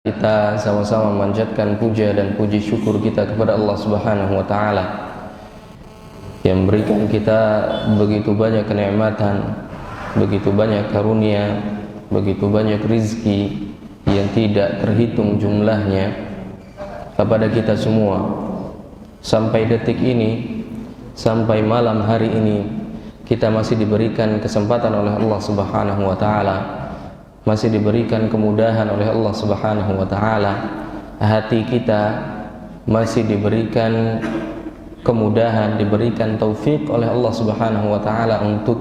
Kita sama-sama memanjatkan puja dan puji syukur kita kepada Allah Subhanahu wa taala yang berikan kita begitu banyak kenikmatan, begitu banyak karunia, begitu banyak rizki yang tidak terhitung jumlahnya kepada kita semua. Sampai detik ini, sampai malam hari ini, kita masih diberikan kesempatan oleh Allah Subhanahu wa taala, masih diberikan kemudahan oleh Allah Subhanahu wa taala. Hati kita masih diberikan kemudahan, diberikan taufik oleh Allah Subhanahu wa taala untuk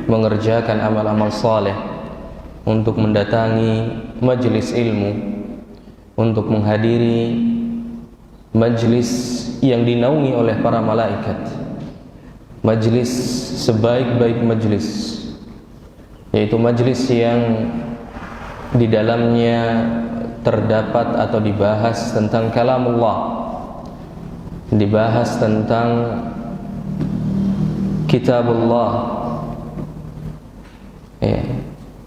mengerjakan amal-amal saleh, untuk mendatangi majelis ilmu, untuk menghadiri majelis yang dinaungi oleh para malaikat, majelis sebaik-baik majelis, yaitu majelis yang di dalamnya terdapat atau dibahas tentang kalamullah, dibahas tentang kitabullah,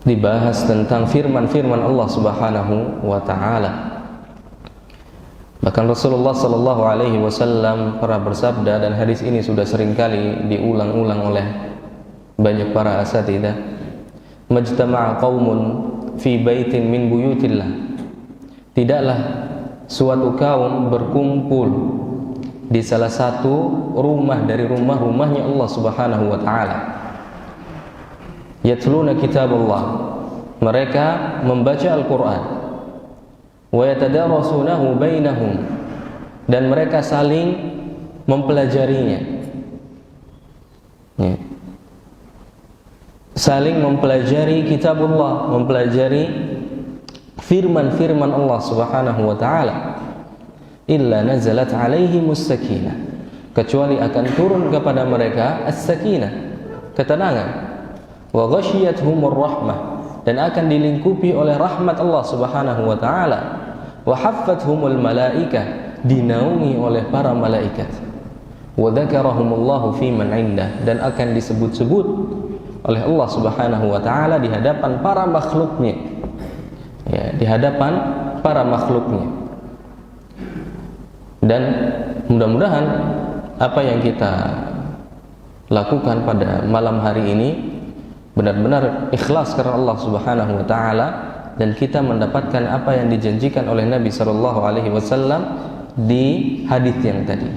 dibahas tentang firman-firman Allah Subhanahu wa taala. Bahkan Rasulullah sallallahu alaihi wasallam pernah bersabda, dan hadis ini sudah seringkali diulang-ulang oleh banyak para asatidzah, majtama'a qaumun fi baitin min buyutillah, tidaklah suatu kaum berkumpul di salah satu rumah dari rumah-rumahnya Allah Subhanahu wa taala. Yatluna kitabullah, mereka membaca Al-Qur'an, wa yatadarasunahu bainahum, dan mereka saling mempelajarinya, saling mempelajari kitabullah, mempelajari firman-firman Allah Subhanahu wa taala. Illa nazalat alaihimus sakinah, kecuali akan turun kepada mereka as-sakinah, ketenangan, wa ghasyiyatuhumur rahmah, dan akan dilingkupi oleh rahmat Allah Subhanahu wa taala, wa haffathumul malaikah, dinaungi oleh para malaikat, wa dzakarahumullahu fi man indah, dan akan disebut-sebut oleh Allah Subhanahu wa taala di hadapan para makhluknya, di hadapan para makhluknya. Dan mudah-mudahan apa yang kita lakukan pada malam hari ini benar-benar ikhlas karena Allah Subhanahu wa taala, dan kita mendapatkan apa yang dijanjikan oleh Nabi sallallahu alaihi wasallam di hadis yang tadi.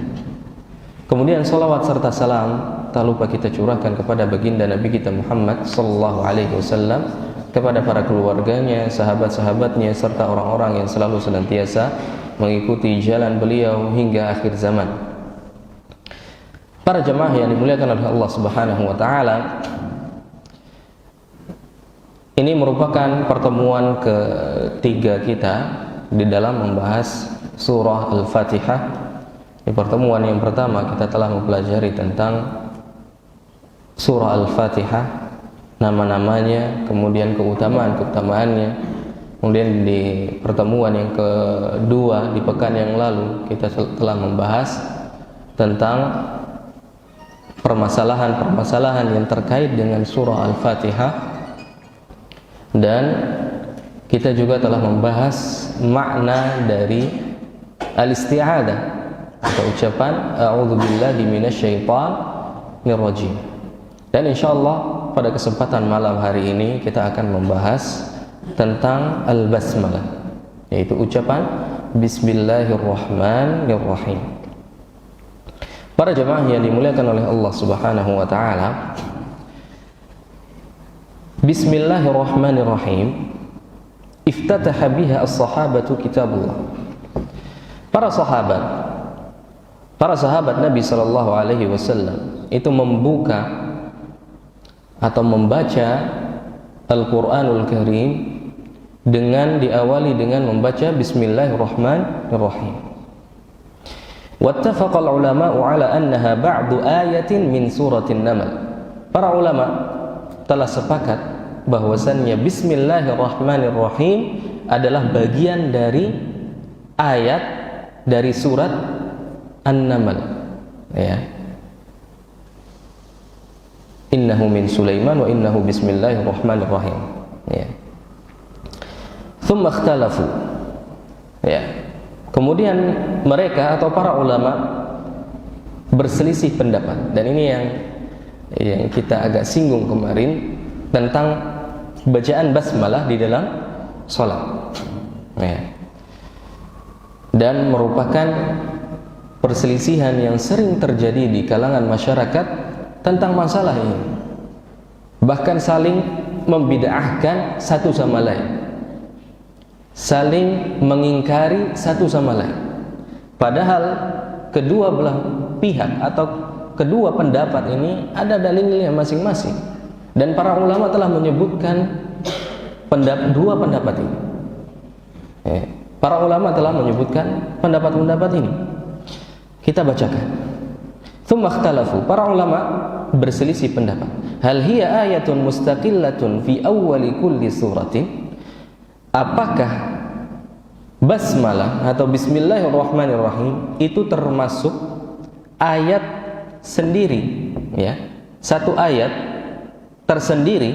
Kemudian salawat serta salam tak lupa kita curahkan kepada baginda Nabi kita Muhammad sallallahu alaihi wasallam, kepada para keluarganya, sahabat-sahabatnya, serta orang-orang yang selalu senantiasa mengikuti jalan beliau hingga akhir zaman. Para jemaah yang dimuliakan oleh Allah Subhanahu wa taala, ini merupakan pertemuan ketiga kita di dalam membahas surah Al-Fatihah. Di pertemuan yang pertama kita telah mempelajari tentang surah Al-Fatihah, nama-namanya, kemudian keutamaan-keutamaannya. Kemudian di pertemuan yang kedua di pekan yang lalu kita telah membahas tentang permasalahan-permasalahan yang terkait dengan surah Al-Fatihah, dan kita juga telah membahas makna dari al-isti'adah atau ucapan a'udzubillahi minasyaitonir rajim. Dan insyaallah pada kesempatan malam hari ini kita akan membahas tentang al-basmalah, yaitu ucapan bismillahirrahmanirrahim. Para jemaah yang dimuliakan oleh Allah Subhanahu wa taala, bismillahirrahmanirrahim iftataha biha as-sahabatu kitabullah. Para sahabat Nabi sallallahu alaihi wasallam itu membuka atau membaca Al-Qur'anul Karim dengan diawali dengan membaca bismillahirrahmanirrahim. Wattafaqal ulama'u ala annaha ba'du ayatin min suratin Naml. Para ulama telah sepakat bahwasannya bismillahirrahmanirrahim adalah bagian dari ayat dari surat An-Naml, Innahu min Sulaiman wa innahu bismillahirrahmanirrahim. Thumma ikhtalafu, Ya. Kemudian mereka atau para ulama berselisih pendapat, dan ini yang kita agak singgung kemarin tentang bacaan basmalah di dalam salat. Ya. Dan merupakan perselisihan yang sering terjadi di kalangan masyarakat tentang masalah ini. Bahkan saling membid'ahkan satu sama lain, saling mengingkari satu sama lain. Padahal kedua belah pihak atau kedua pendapat ini ada dalilnya masing-masing, dan para ulama telah menyebutkan dua pendapat ini. Para ulama telah menyebutkan pendapat-pendapat ini. Kita bacakan. Tsumma ikhtalafu. Para ulama berselisih pendapat. Hal hiya ayatun mustaqillatun fi awwali kulli suratin? Apakah basmalah atau bismillahirrahmanirrahim itu termasuk ayat sendiri, ya, satu ayat tersendiri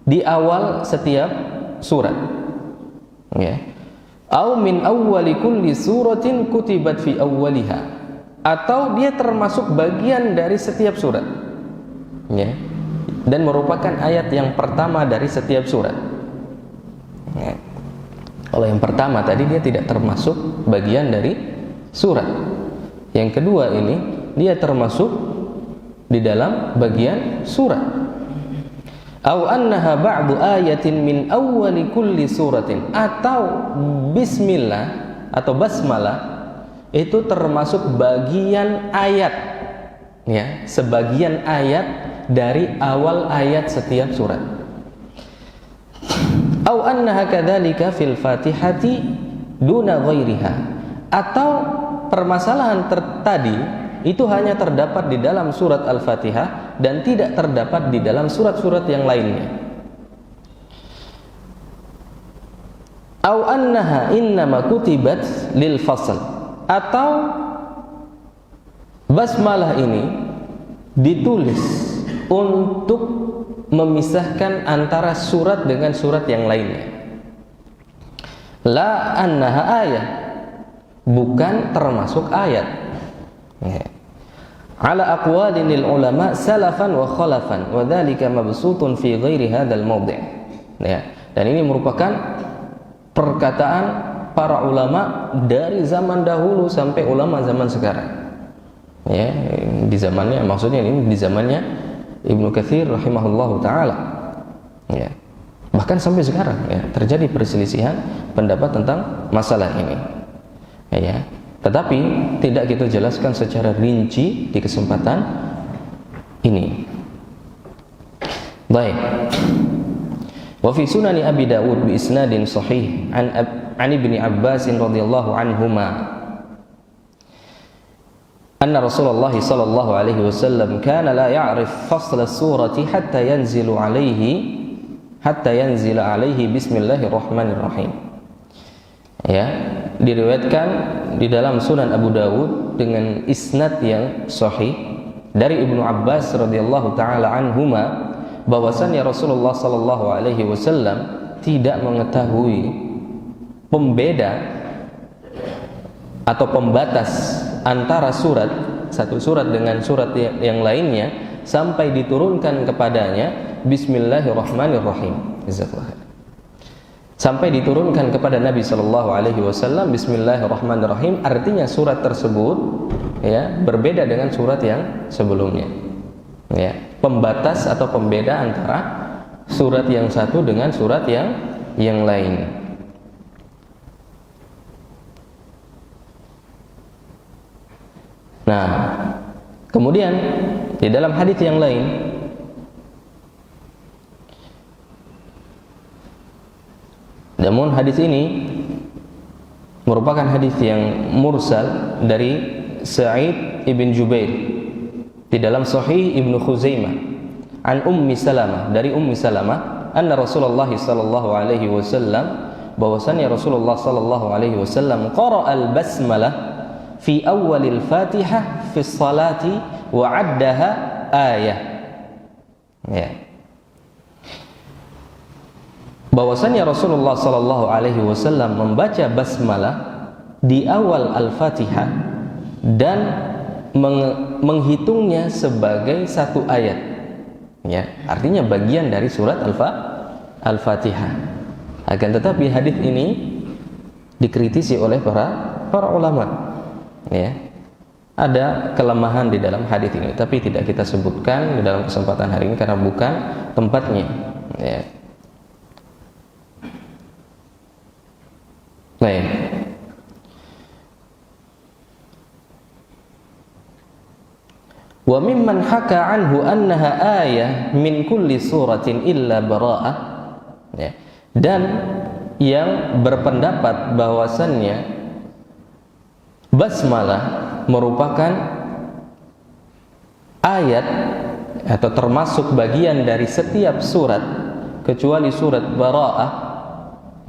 di awal setiap surat, ya, au min awwali kulli suratin kutibat fi awwaliha, atau dia termasuk bagian dari setiap surat, ya, dan merupakan ayat yang pertama dari setiap surat, ya. Kalau yang pertama tadi dia tidak termasuk bagian dari surat. Yang kedua ini dia termasuk di dalam bagian surat. Au annaha ba'du ayatin min awwali kulli suratin, atau bismillah atau basmalah itu termasuk bagian ayat, ya, sebagian ayat dari awal ayat setiap surat. Au annaha kadzalika fil Fatihati duna ghairiha, atau permasalahan tadi itu hanya terdapat di dalam surat Al-Fatihah dan tidak terdapat di dalam surat-surat yang lainnya. Au annaha innama kutibat lil fasl, atau basmalah ini ditulis untuk memisahkan antara surat dengan surat yang lainnya. La annaha ayat, bukan termasuk ayat. Ala aqwalin lil ulama salafan wa khalafan, wa dzalika mabsutun fi ghairi hadzal mawdi'. Ya, dan ini merupakan perkataan para ulama dari zaman dahulu sampai ulama zaman sekarang. Ya, di zamannya, maksudnya ini di zamannya Ibnu Katsir rahimahullahu taala. Ya. Bahkan sampai sekarang, ya, terjadi perselisihan pendapat tentang masalah ini. Ya. Tetapi tidak kita jelaskan secara rinci di kesempatan ini. Baik. Wa fi sunani Abi Dawud bi isnadin sahih an Ibnu Abbas radhiyallahu anhuma anna Rasulullah sallallahu alaihi wasallam kana la ya'rif fasl as-surati hatta yanzilu alaihi bismillahirrahmanirrahim. Ya, diriwayatkan di dalam Sunan Abu Dawud dengan isnad yang sahih dari Ibnu Abbas radhiyallahu taala anhuma bahwasannya Rasulullah sallallahu alaihi wasallam tidak mengetahui pembeda atau pembatas antara surat, satu surat dengan surat yang lainnya, sampai diturunkan kepadanya bismillahirrahmanirrahim. Sampai diturunkan kepada Nabi sallallahu alaihi wasallam bismillahirrahmanirrahim, artinya surat tersebut, ya, berbeda dengan surat yang sebelumnya. Ya, pembatas atau pembeda antara surat yang satu dengan surat yang lain. Nah, kemudian di dalam hadis yang lain namun hadis ini merupakan hadis yang mursal dari Sa'id ibn Jubair di dalam Sahih Ibnu Khuzaimah an Ummi Salamah, dari Ummi Salamah, anna Rasulullah sallallahu alaihi wasallam, bahwasannya Rasulullah sallallahu alaihi wasallam qara'a al-basmalah fi awwalil Fatihah fi salati wa 'addaha ayah. Ya. bahwasanya Rasulullah sallallahu alaihi wasallam membaca basmalah di awal Al-Fatihah dan menghitungnya sebagai satu ayat, ya, artinya bagian dari surat Al-Fatihah. Akan tetapi hadis ini dikritisi oleh para ulama, ya. Ada kelemahan di dalam hadis ini, tapi tidak kita sebutkan di dalam kesempatan hari ini karena bukan tempatnya, ya. Baik. Wa mimman haka anhu annaha ayah min kulli suratin illa bara'ah, ya. Dan yang berpendapat bahwasannya basmalah merupakan ayat atau termasuk bagian dari setiap surat kecuali surat Bara'ah,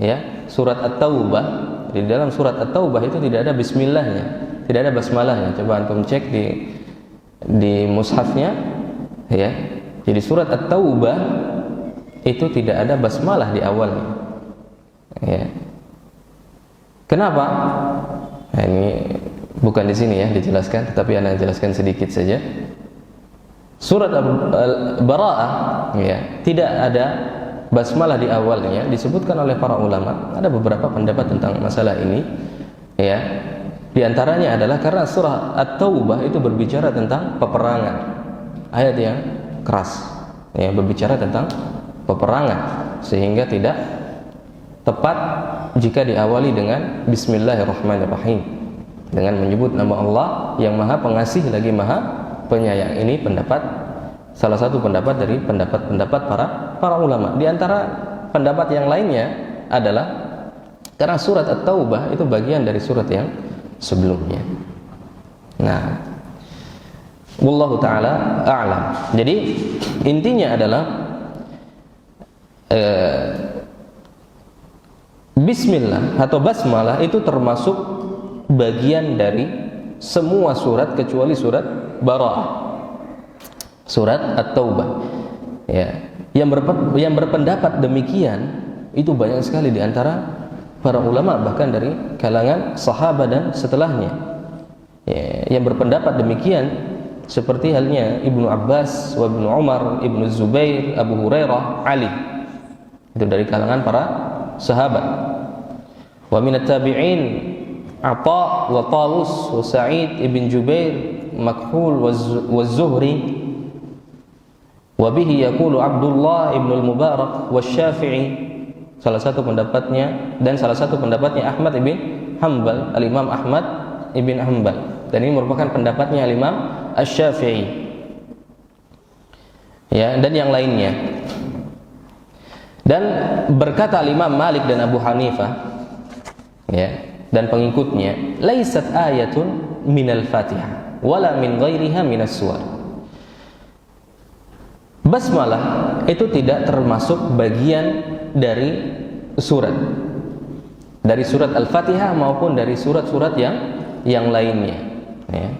ya, surat At-Taubah. Di dalam surat At-Taubah itu tidak ada bismillahnya, tidak ada basmalahnya. Coba antum cek di mushafnya, ya. Jadi surat At-Taubah itu tidak ada basmalah di awalnya, ya. Kenapa? Nah, ini bukan di sini ya dijelaskan, tetapi Anda jelaskan sedikit saja. Surat Al-Bara'ah, ya, tidak ada basmalah di awalnya, disebutkan oleh para ulama. Ada beberapa pendapat tentang masalah ini, ya. Di antaranya adalah karena surah At-Taubah itu berbicara tentang peperangan, ayat yang keras, ya, berbicara tentang peperangan, sehingga tidak tepat jika diawali dengan Bismillahirrahmanirrahim, dengan menyebut nama Allah yang Maha Pengasih lagi Maha Penyayang. Ini salah satu pendapat dari pendapat para ulama. Di antara pendapat yang lainnya adalah karena surat At-Taubah itu bagian dari surat yang sebelumnya. Nah, wallahu taala a'lam. Jadi intinya adalah bismillah atau basmalah itu termasuk bagian dari semua surat kecuali surat Bara'ah, surat At-Taubah, ya. Yang berpendapat demikian itu banyak sekali di antara para ulama, bahkan dari kalangan sahabat dan setelahnya, ya. Yang berpendapat demikian seperti halnya Ibnu Abbas, Ibnu Umar, Ibnu Zubair, Abu Hurairah, Ali. Itu dari kalangan para sahabat. Wa minat tabi'in Atha wa Tawus wa Sa'id ibn Jubair, Makhul wa Zuhri, wa bihi yaqulu Abdullah ibn al-Mubarak wa Syafi'i. Salah satu pendapatnya Ahmad ibn Hanbal, al-Imam Ahmad ibn Hanbal, dan ini merupakan pendapatnya al-Imam Asy-Syafi'i, ya, dan yang lainnya. Dan berkata al-Imam Malik dan Abu Hanifah, ya, dan pengikutnya, laisat ayatun minal Fatihah wala min ghairiha minas suwar. Basmalah itu tidak termasuk bagian dari surat Al-Fatihah maupun dari surat-surat yang lainnya, ya.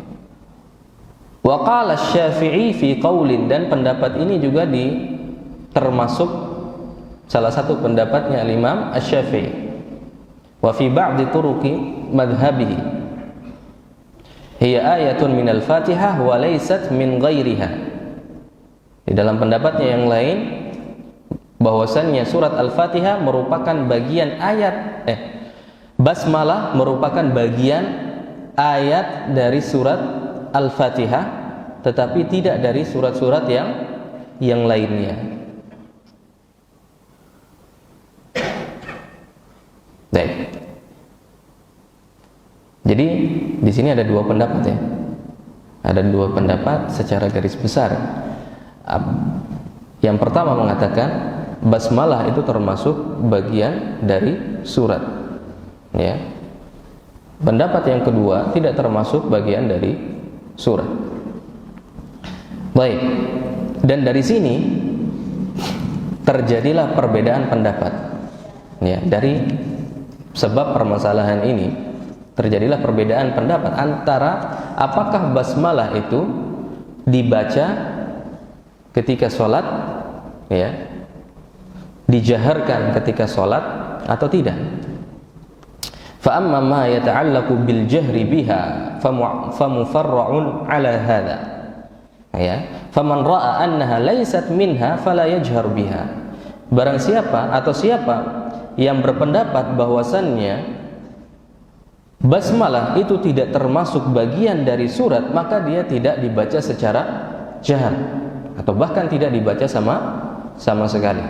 Wa qala Asy-Syafi'i fi qaulin, dan pendapat ini juga termasuk salah satu pendapatnya al-Imam Asy-Syafi'i. Wa fi ba'di turuqi madhhabihi hiya ayatun minal Fatihah wa laysat min ghairiha. Di dalam pendapatnya yang lain bahwasannya surat Al-Fatihah merupakan bagian basmalah merupakan bagian ayat dari surat Al-Fatihah, tetapi tidak dari surat-surat yang lainnya. Baik. Jadi di sini ada dua pendapat, ya. Ada dua pendapat secara garis besar. Yang pertama mengatakan basmalah itu termasuk bagian dari surat, ya. Pendapat yang kedua tidak termasuk bagian dari surat. Baik. Dan dari sini terjadilah perbedaan pendapat, ya. Dari sebab permasalahan ini terjadilah perbedaan pendapat antara apakah basmalah itu dibaca ketika sholat, ya, dijaharkan ketika salat atau tidak. Fa amma ma yata'allaqu bil jahri biha famufarra'un 'ala hadha. Ya, faman ra'a annaha laysat minha fala yajhar biha. Barang siapa atau siapa yang berpendapat bahwasannya basmalah itu tidak termasuk bagian dari surat, maka dia tidak dibaca secara jahar atau bahkan tidak dibaca sama sekali.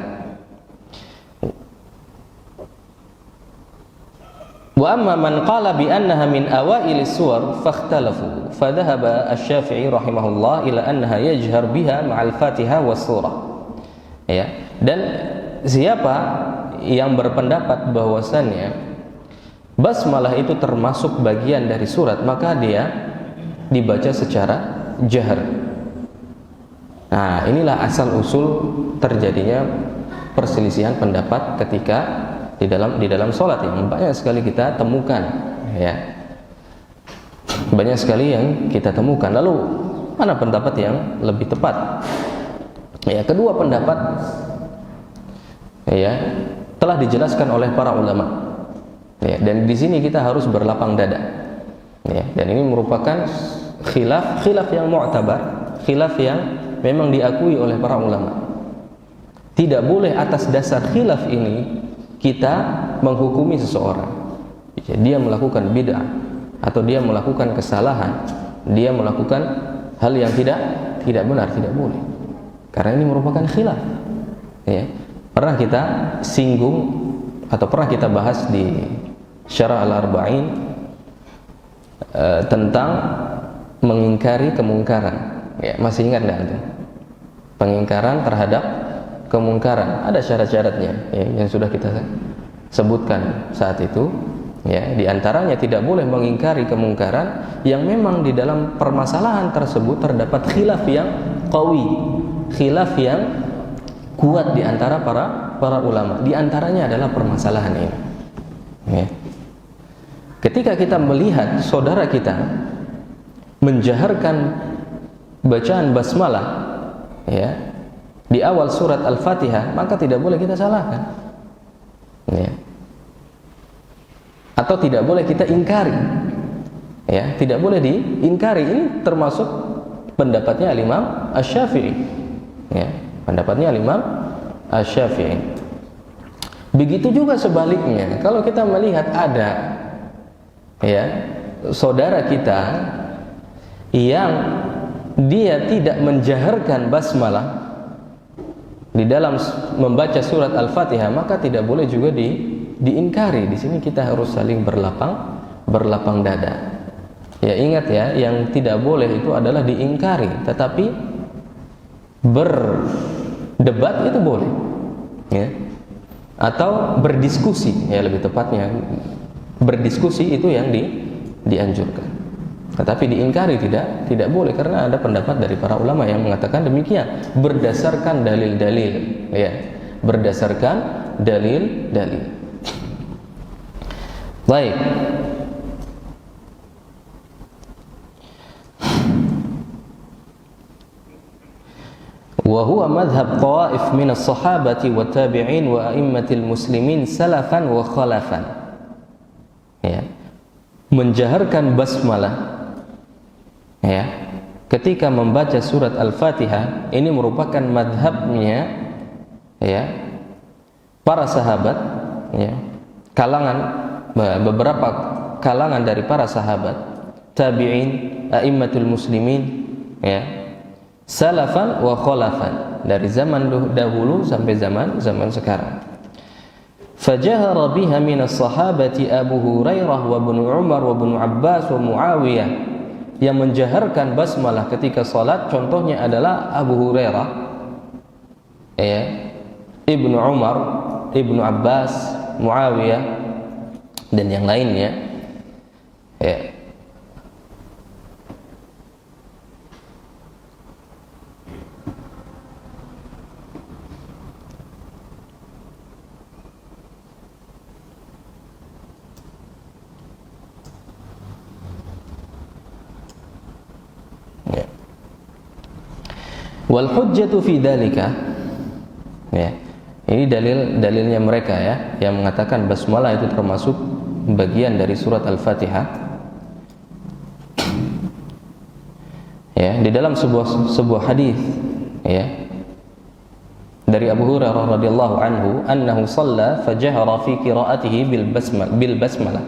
Wa amma man qala bi annaha min awail as-suwar fakhtalafu fa dhahaba asy-Syafi'i rahimahullah ila annaha yajhar biha ma'al Fatihah was surah. Ya, dan siapa yang berpendapat bahwasannya basmalah itu termasuk bagian dari surat, maka dia dibaca secara jahar. Nah, inilah asal usul terjadinya perselisihan pendapat ketika di dalam sholat yang banyak sekali kita temukan, ya. Banyak sekali yang kita temukan. Lalu mana pendapat yang lebih tepat? Ya, kedua pendapat ya telah dijelaskan oleh para ulama. Ya, dan di sini kita harus berlapang dada. Ya, dan ini merupakan khilaf yang mu'tabar, khilaf yang memang diakui oleh para ulama. Tidak boleh atas dasar khilaf ini kita menghukumi seseorang. Ya, dia melakukan bid'ah atau dia melakukan kesalahan, dia melakukan hal yang tidak benar, tidak boleh. Karena ini merupakan khilaf. Ya. Pernah kita singgung atau pernah kita bahas di Syarah Al-Arba'in tentang mengingkari kemungkaran. Ya, masih ingat enggak itu? Pengingkaran terhadap kemungkaran ada syarat-syaratnya, ya, yang sudah kita sebutkan saat itu. Ya, di antaranya tidak boleh mengingkari kemungkaran yang memang di dalam permasalahan tersebut terdapat khilaf yang qawi, khilaf yang kuat di antara para ulama. Di antaranya adalah permasalahan ini. Ya. Ketika kita melihat saudara kita menjaharkan bacaan basmalah, ya, di awal surat Al-Fatihah, maka tidak boleh kita salahkan, ya. Atau tidak boleh kita ingkari, ya, tidak boleh diingkari. Ini termasuk pendapatnya Imam Asy-Syafi'i, ya, pendapatnya Imam Asy-Syafi'i. Begitu juga sebaliknya, kalau kita melihat ada, ya, saudara kita yang dia tidak menjaharkan basmalah di dalam membaca surat Al-Fatihah, maka tidak boleh juga diingkari. Di sini kita harus saling berlapang dada. Ya, ingat ya, yang tidak boleh itu adalah diingkari, tetapi berdebat itu boleh, ya. Atau berdiskusi, ya, lebih tepatnya berdiskusi itu yang dianjurkan. Tetapi diingkari tidak boleh, karena ada pendapat dari para ulama yang mengatakan demikian berdasarkan dalil-dalil, ya, berdasarkan dalil-dalil. Baik. Wa huwa madhhab ta'if min as-sahabati wa tabi'in wa a'immatil muslimin salafan wa khalafan. Ya. Menjaharkan basmalah, ya, ketika membaca surat Al-Fatihah ini merupakan madhabnya, ya, para sahabat, ya, beberapa kalangan dari para sahabat, tabi'in, a'immatul muslimin, ya, salafan wa khalafan, dari zaman dahulu sampai zaman sekarang. Fajahara biha minas sahabati Abu Hurairah wa Ibnu Umar wa Ibnu Abbas wa Muawiyah. Yang menjaharkan basmalah ketika salat contohnya adalah Abu Hurairah, ya, Ibnu Umar, Ibnu Abbas, Muawiyah dan yang lainnya, ya. Wal hujjatu fi dzalika, ya, Ini dalilnya mereka ya, yang mengatakan basmalah itu termasuk bagian dari surat Al-Fatihah. Ya, di dalam sebuah hadis ya dari Abu Hurairah radhiyallahu anhu, annahu shalla fajahara fi qiraatihi bil basmalah.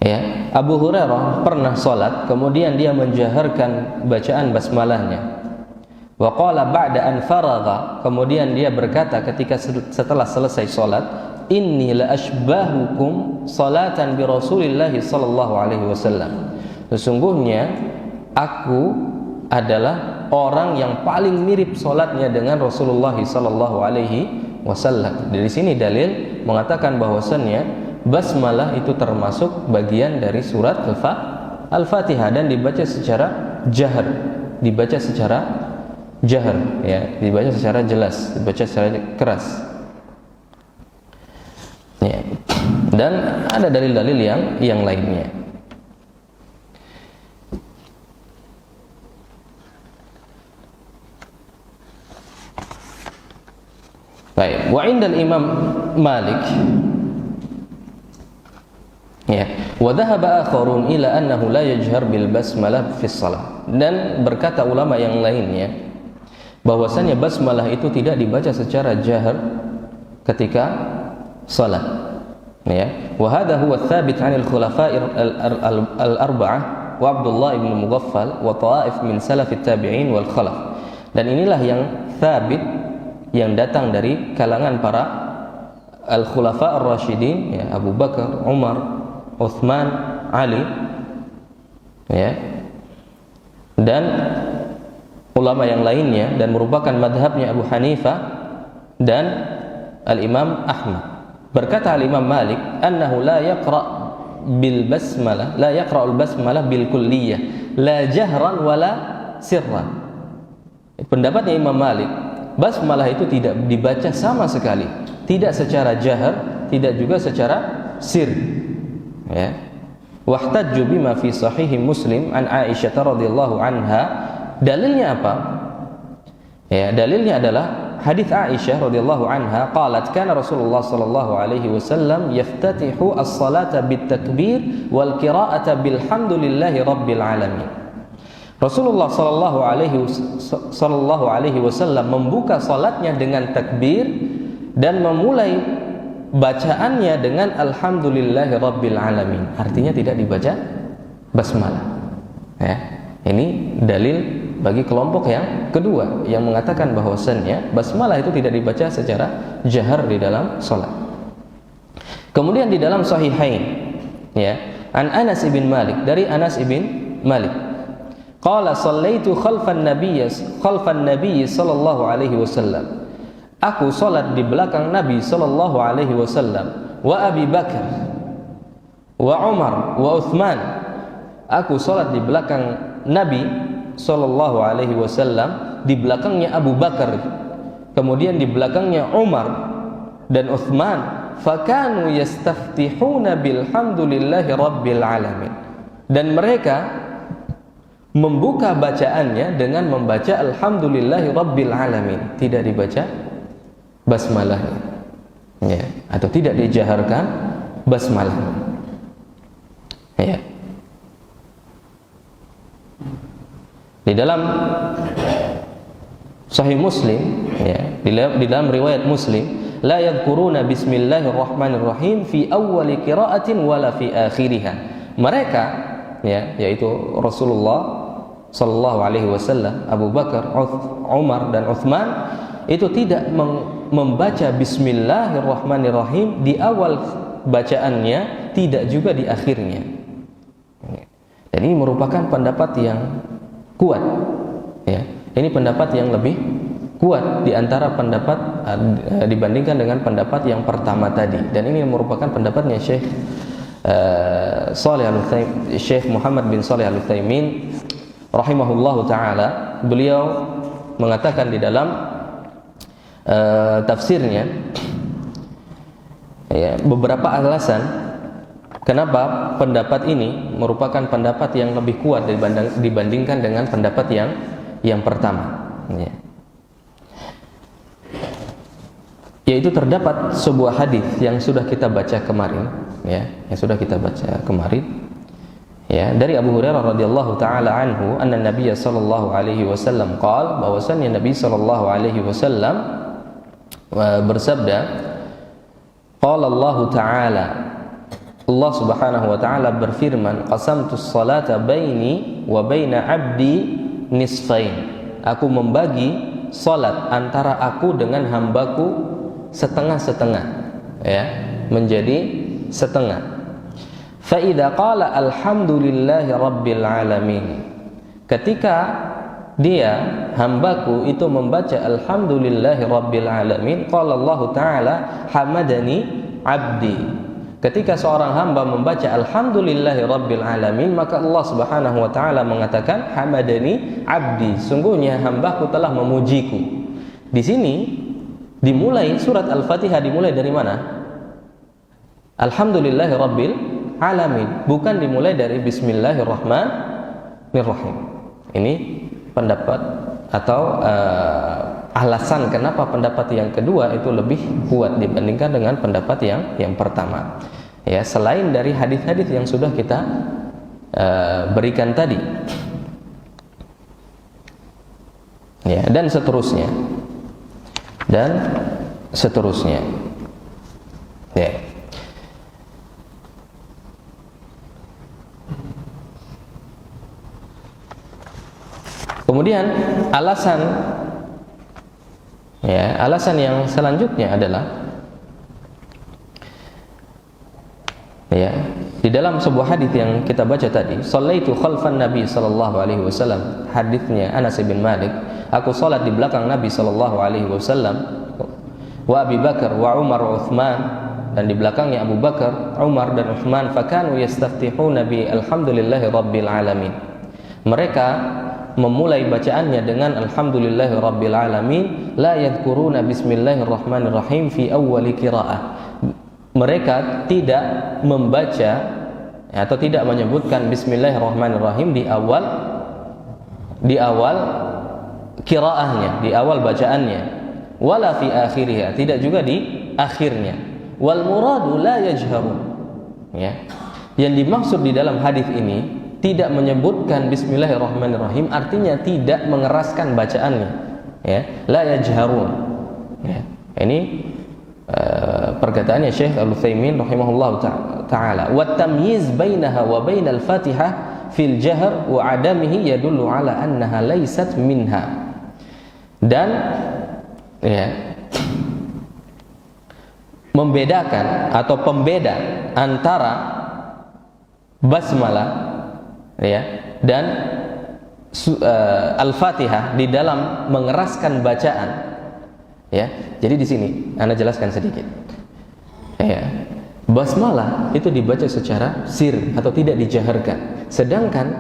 Ya, Abu Hurairah pernah salat kemudian dia menjaharkan bacaan basmalahnya. Wa qala ba'da an faragha, kemudian dia berkata ketika setelah selesai salat, inni la ashbahukum salatan bi Rasulillah sallallahu alaihi wasallam. Sesungguhnya aku adalah orang yang paling mirip salatnya dengan Rasulullah sallallahu alaihi wasallam. Dari sini dalil mengatakan bahwasannya basmalah itu termasuk bagian dari surat Al-Fatihah dan dibaca secara jahar, dibaca secara jahar ya, dibaca secara jelas, dibaca secara keras. Ya. Dan ada dalil-dalil yang lainnya. Baik, wa indal Imam Malik ya, wa dhahaba akharun ila annahu la yajhar bil basmalah fi shalah. Dan berkata ulama yang lainnya bahwasanya basmalah itu tidak dibaca secara jahar ketika salat. Ya, wa hadha huwa tsabit 'anil khulafa' al-arba'ah wa Abdullah bin Mughaffal wa ta'if min salaf at-tabi'in wal khalaf. Dan inilah yang tsabit yang datang dari kalangan para al-khulafa ar-rasyidin ya, Abu Bakar, Umar, Utsman, Ali ya, dan ulama yang lainnya, dan merupakan madhabnya Abu Hanifah dan Al-Imam Ahmad. Berkata Al-Imam Malik, annahu la yaqra' bil basmalah, la yaqra'ul basmalah bil kulliyah, la jahran wala sirran. Pendapatnya Imam Malik, basmalah itu tidak dibaca sama sekali, tidak secara jahar, tidak juga secara sir. Ya. Wahtajju bima fi sahih Muslim an Aisyah radhiyallahu anha. Dalilnya apa? Ya, dalilnya adalah hadis Aisyah radhiyallahu anha qalat kana Rasulullah sallallahu alaihi wasallam yaftatihu as-salata bit-takbir wal qira'ata bilhamdulillahi rabbil alamin. Rasulullah sallallahu alaihi wasallam membuka salatnya dengan takbir dan memulai bacaannya dengan alhamdulillahi rabbil alamin. Artinya tidak dibaca basmalah. Ya. Ini dalil bagi kelompok yang kedua yang mengatakan bahwasannya basmalah itu tidak dibaca secara jahar di dalam salat. Kemudian di dalam sahihain ya, an Anas ibn Malik, dari Anas ibn Malik, qala sallaitu khalfan nabiy sallallahu alaihi wasallam. Aku salat di belakang Nabi sallallahu alaihi wasallam, wa Abi Bakar wa Umar wa Utsman. Aku salat di belakang Nabi sallallahu alaihi wasallam, di belakangnya Abu Bakar, kemudian di belakangnya Umar dan Utsman. Fakanu yastaftihuna bilhamdulillahi rabbil alamin. Dan mereka membuka bacaannya dengan membaca alhamdulillahi rabbil alamin, tidak dibaca basmalahnya ya, atau tidak dijaharkan basmalahnya ya. Di dalam Sahih Muslim ya, di dalam riwayat Muslim, la yadhkuruna bismillahirrahmanirrahim fi awwali qira'atin wala fi akhiriha. Mereka ya, yaitu Rasulullah sallallahu alaihi wasallam, Abu Bakar, Umar dan Utsman itu tidak membaca bismillahirrahmanirrahim di awal bacaannya, tidak juga di akhirnya. Dan ini merupakan pendapat yang kuat ya. Ini pendapat yang lebih kuat di antara pendapat dibandingkan dengan pendapat yang pertama tadi, dan ini merupakan pendapatnya Syekh Syekh Muhammad bin Shalih Al-Utsaimin rahimahullahu taala. Beliau mengatakan di dalam tafsirnya ya, beberapa alasan kenapa pendapat ini merupakan pendapat yang lebih kuat dibandingkan dengan pendapat yang pertama ya. yaitu terdapat sebuah hadis yang sudah kita baca kemarin, ya, ya, dari Abu Hurairah radhiyallahu taala anhu, anna Nabiy sallallahu alaihi wasallam qaal, bahwasannya Nabi sallallahu alaihi wasallam bersabda, qala Allah taala, Allah subhanahu wa taala berfirman, qasamtus salata baini wa baina abdi nisfain, aku membagi salat antara aku dengan hambaku setengah-setengah, ya, menjadi setengah. Fa idza qala alhamdulillahi rabbil alamin, ketika dia hambaku itu membaca alhamdulillahi rabbil alamin, qala Allah taala hamadani abdi, ketika seorang hamba membaca alhamdulillahi rabbil alamin, maka Allah subhanahu wa taala mengatakan hamadani abdi, sungguhnya hambaku telah memujiku. Di sini dimulai surat Al-Fatihah, dimulai dari mana? Alhamdulillahi rabbil alamin, bukan dimulai dari bismillahirrahmanirrahim. Ini pendapat atau alasan kenapa pendapat yang kedua itu lebih kuat dibandingkan dengan pendapat yang pertama. Ya, selain dari hadis-hadis yang sudah kita berikan tadi. Ya, dan seterusnya. Ya. Kemudian alasan yang selanjutnya adalah, ya, di dalam sebuah hadis yang kita baca tadi, shallaitu khalfan Nabi sallallahu alaihi wasallam, hadisnya Anas bin Malik, aku salat di belakang Nabi sallallahu alaihi wasallam, wa Abi Bakar wa Umar wa Uthman, dan di belakangnya Abu Bakar, Umar dan Uthman, fakanu yastaftihuna bi alhamdulillahi rabbil alamin, mereka memulai bacaannya dengan alhamdulillahi rabbil alamin, la yadhkuruna bismillahirrahmanirrahim fi awwali qiraah, mereka tidak membaca atau tidak menyebutkan bismillahirrahmanirrahim di awal qiraahnya, di awal bacaannya, wala fi akhiriha, tidak juga di akhirnya, wal muradu la yajharun, ya, yang dimaksud di dalam hadis ini tidak menyebutkan bismillahirrahmanirrahim artinya tidak mengeraskan bacaannya, ya, la yajharun, ya. Ini perkataannya Syekh Al-Utsaimin rahimahullahu taala, wa tamyiz bainaha wa bainal Fatihah fil jahr wa adamihi yadullu ala annaha laysat minha, dan, ya, membedakan atau pembeda antara basmalah, ya, dan Al-Fatihah di dalam mengeraskan bacaan, ya. Jadi di sini Anda jelaskan sedikit, ya, basmalah itu dibaca secara sir atau tidak dijaharkan, sedangkan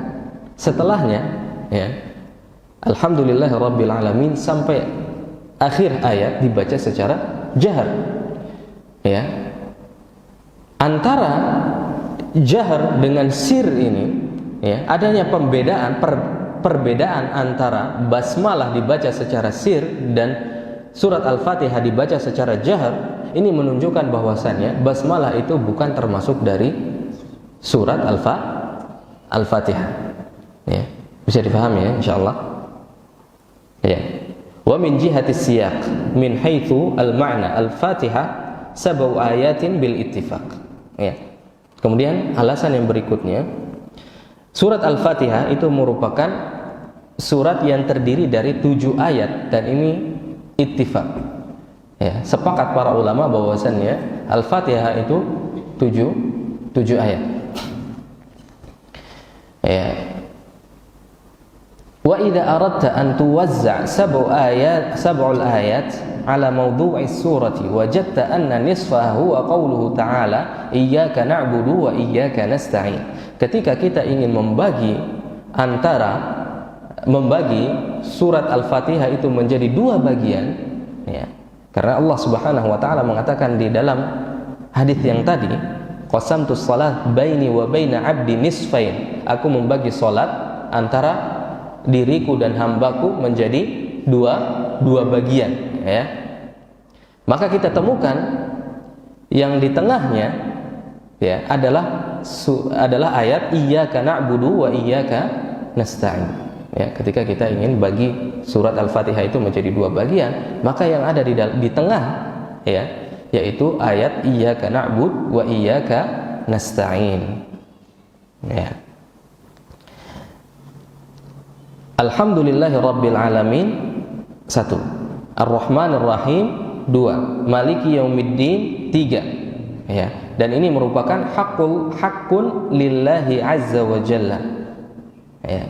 setelahnya, ya, alhamdulillahirabbil alamin sampai akhir ayat dibaca secara jahar, ya. Antara jahar dengan sir ini, ya, adanya perbedaan antara basmalah dibaca secara sir dan surat Al-Fatihah dibaca secara jahar. Ini menunjukkan bahwasannya basmalah itu bukan termasuk dari surat Al-Fatihah, ya. Bisa dipahami, ya, insyaallah, ya. Wa min jihati siyaq min haitsu al-ma'na al-Fatihah sab'u ayatin bil ittifaq, ya. Kemudian alasan yang berikutnya, surat Al-Fatihah itu merupakan surat yang terdiri dari 7 ayat, dan ini ittifaq, ya, sepakat para ulama bahwasannya Al-Fatihah itu 7 ayat, ya. Wa idza aradta an tuwazza' sab'ul ayat ala mawdu'i surati wajadta anna nisfahu wa qawluhu ta'ala iyyaka na'budu wa iyyaka nasta'in. Ketika kita ingin membagi surat Al-Fatihah itu menjadi 2 bagian, ya, karena Allah Subhanahu wa taala mengatakan di dalam hadis yang tadi, qasamtus salat baini wa baina 'abdi nisfain, aku membagi salat antara diriku dan hambaku menjadi dua bagian, ya. Maka kita temukan yang di tengahnya ya adalah ayat iyyaka na'budu wa iyyaka nasta'in. Ya, ketika kita ingin bagi surat Al-Fatihah itu menjadi dua bagian, maka yang ada di tengah ya yaitu ayat iyyaka na'budu wa iyyaka nasta'in. Ya. Alhamdulillahi rabbil alamin 1, Ar-Rahmanir Rahim 2, Maliki Yaumiddin 3. Ya, dan ini merupakan hakun lillahi azza wa jalla. Ya.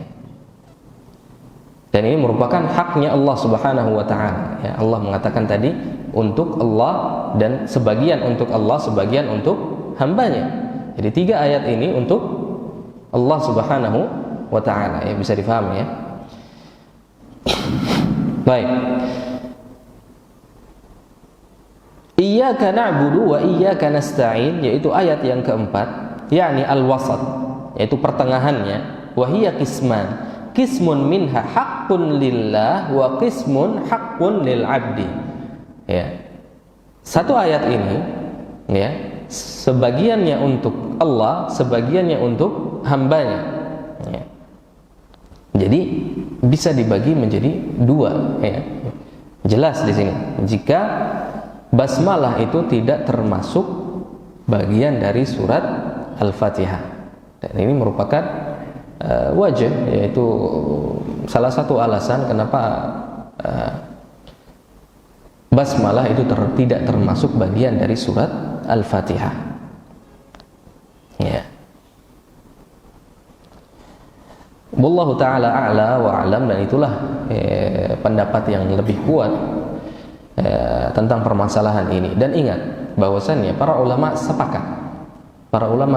Dan ini merupakan haknya Allah Subhanahu wa taala. Ya, Allah mengatakan tadi untuk Allah dan sebagian untuk Allah, sebagian untuk hambanya. Jadi 3 ayat ini untuk Allah Subhanahu wa taala. Ya, bisa difahami ya. Baik. Iyyaka na'budu wa iyyaka nasta'in, yaitu ayat yang keempat, yakni al-wasat, yaitu pertengahannya, wa hiya qisman. Qismun minha haqqun lillah wa qismun haqqun lil 'abdi. Ya. Satu ayat ini ya, sebagiannya untuk Allah, sebagiannya untuk hambanya. Ya. Jadi bisa dibagi menjadi 2 ya. Jelas di sini. Jika basmalah itu tidak termasuk bagian dari surat Al-Fatihah. Dan ini merupakan wajib, yaitu salah satu alasan kenapa basmalah itu tidak termasuk bagian dari surat Al-Fatihah. Ya. Wallahu ta'ala a'la wa a'lam, dan itulah pendapat yang lebih kuat tentang permasalahan ini. Dan ingat bahwasannya para ulama